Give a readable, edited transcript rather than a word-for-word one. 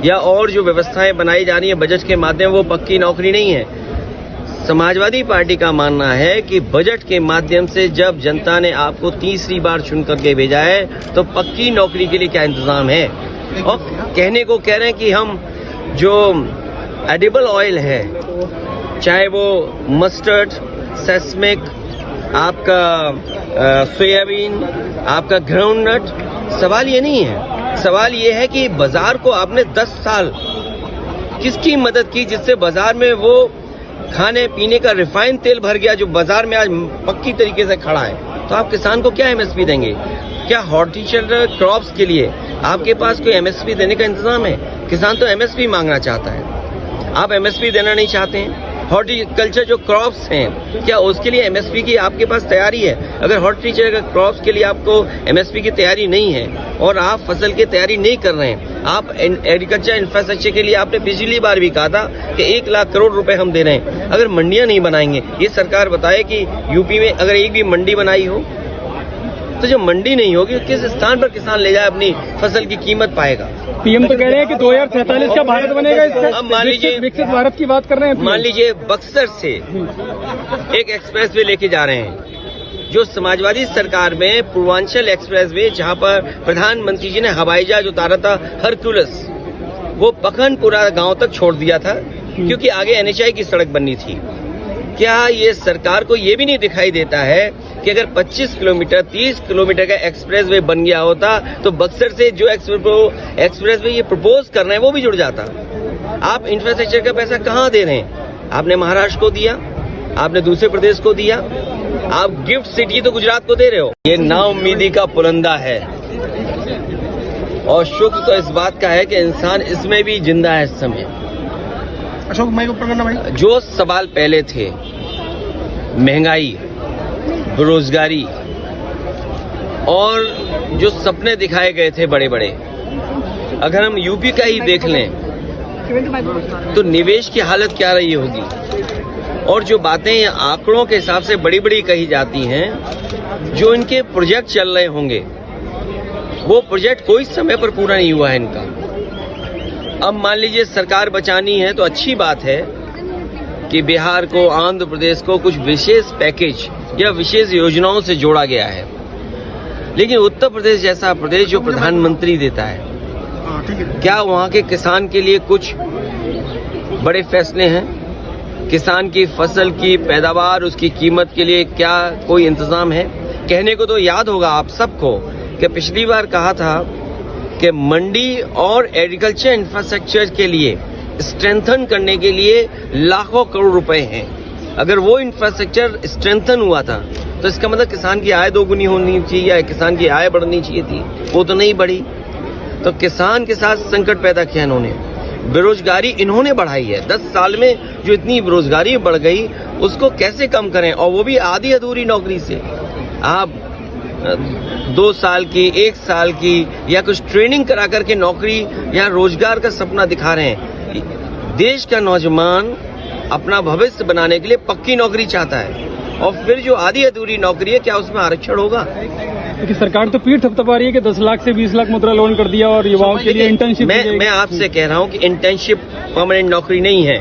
या और जो व्यवस्थाएं बनाई जा रही है बजट के माध्यम, वो पक्की नौकरी नहीं है। समाजवादी पार्टी का मानना है कि बजट के माध्यम से जब जनता ने आपको तीसरी बार चुन करके भेजा है तो पक्की नौकरी के लिए क्या इंतजाम है। और कहने को कह रहे हैं कि हम जो एडिबल ऑयल है, चाहे वो मस्टर्ड, सेस्मिक, आपका सोयाबीन, आपका ग्राउंडनट, सवाल ये नहीं है। सवाल ये है कि बाजार को आपने 10 साल किसकी मदद की जिससे बाजार में वो खाने पीने का रिफाइंड तेल भर गया जो बाजार में आज पक्की तरीके से खड़ा है। तो आप किसान को क्या एमएसपी देंगे? क्या हॉर्टिकल्चर क्रॉप्स के लिए आपके पास कोई एमएसपी देने का इंतजाम है? किसान तो एमएसपी मांगना चाहता है, आप एमएसपी देना नहीं चाहते हैं। हॉर्टिकल्चर जो क्रॉप्स हैं, क्या उसके लिए एमएसपी की आपके पास तैयारी है? अगर हॉर्टिकल्चर क्रॉप्स के लिए आपको एमएसपी की तैयारी नहीं है और आप फसल की तैयारी नहीं कर रहे हैं, आप एग्रीकल्चर इंफ्रास्ट्रक्चर के लिए आपने पिछली बार भी कहा था कि 1 लाख करोड़ रुपए हम दे रहे हैं। अगर मंडियां नहीं बनाएंगे, ये सरकार बताए कि यूपी में अगर एक भी मंडी बनाई हो तो जब मंडी नहीं होगी किस स्थान पर किसान ले जाए अपनी फसल की कीमत पाएगा? पीएम तो कह रहे हैं कि 2047 का भारत बनेगा। अब मान लीजिए विकसित भारत की बात कर रहे हैं। मान लीजिए बक्सर से एक एक्सप्रेस वे लेके जा रहे हैं, जो समाजवादी सरकार में पूर्वांचल एक्सप्रेस वे, जहां पर प्रधानमंत्री जी ने हवाई जहाज उतारा था हरक्यूलिस, वो पखनपुरा गांव तक छोड़ दिया था क्योंकि आगे एनएचआई की सड़क बननी थी। क्या ये सरकार को ये भी नहीं दिखाई देता है कि अगर 25 किलोमीटर 30 किलोमीटर का एक्सप्रेस वे बन गया होता तो बक्सर से जो एक्सप्रेस वे ये प्रपोज कर रहे हैं वो भी जुड़ जाता? आप इंफ्रास्ट्रक्चर का पैसा कहाँ दे रहे हैं? आपने महाराष्ट्र को दिया, आपने दूसरे प्रदेश को दिया, आप गिफ्ट सिटी तो गुजरात को दे रहे हो। ये नाउम्मीदी का पुरंदा है और शुक्र तो इस बात का है कि इंसान इसमें भी जिंदा है इस समय। अशोक भाई ऊपर करना भाई। जो सवाल पहले थे, महंगाई, बेरोजगारी और जो सपने दिखाए गए थे बड़े बड़े, अगर हम यूपी का ही देख लें तो निवेश की हालत क्या रही होगी। और जो बातें आंकड़ों के हिसाब से बड़ी बड़ी कही जाती हैं, जो इनके प्रोजेक्ट चल रहे होंगे वो प्रोजेक्ट कोई समय पर पूरा नहीं हुआ है इनका। अब मान लीजिए सरकार बचानी है तो अच्छी बात है कि बिहार को, आंध्र प्रदेश को कुछ विशेष पैकेज या विशेष योजनाओं से जोड़ा गया है, लेकिन उत्तर प्रदेश जैसा प्रदेश जो प्रधानमंत्री देता है, क्या वहां के किसान के लिए कुछ बड़े फैसले हैं? किसान की फसल की पैदावार, उसकी कीमत के लिए क्या कोई इंतजाम है? कहने को तो याद होगा आप सबको कि पिछली बार कहा था कि मंडी और एग्रीकल्चर इंफ्रास्ट्रक्चर के लिए स्ट्रेंथन करने के लिए लाखों करोड़ रुपए हैं। अगर वो इंफ्रास्ट्रक्चर स्ट्रेंथन हुआ था तो इसका मतलब किसान की आय दोगुनी होनी चाहिए या किसान की आय बढ़नी चाहिए थी, वो तो नहीं बढ़ी। तो किसान के साथ संकट पैदा किया इन्होंने। बेरोजगारी इन्होंने बढ़ाई है। 10 साल में जो इतनी बेरोजगारी बढ़ गई उसको कैसे कम करें, और वो भी आधी अधूरी नौकरी से। आप 2 साल की, 1 साल की या कुछ ट्रेनिंग करा करके नौकरी या रोजगार का सपना दिखा रहे हैं। देश का नौजवान अपना भविष्य बनाने के लिए पक्की नौकरी चाहता है, और फिर जो आधी अधूरी नौकरी है क्या उसमें आरक्षण होगा? क्योंकि सरकार तो पीठ थपथपा रही है कि 10 लाख से 20 लाख मुद्रा लोन कर दिया और युवाओं के लिए इंटर्नशिप। मैं आपसे कह रहा हूं कि इंटर्नशिप परमानेंट नौकरी नहीं है।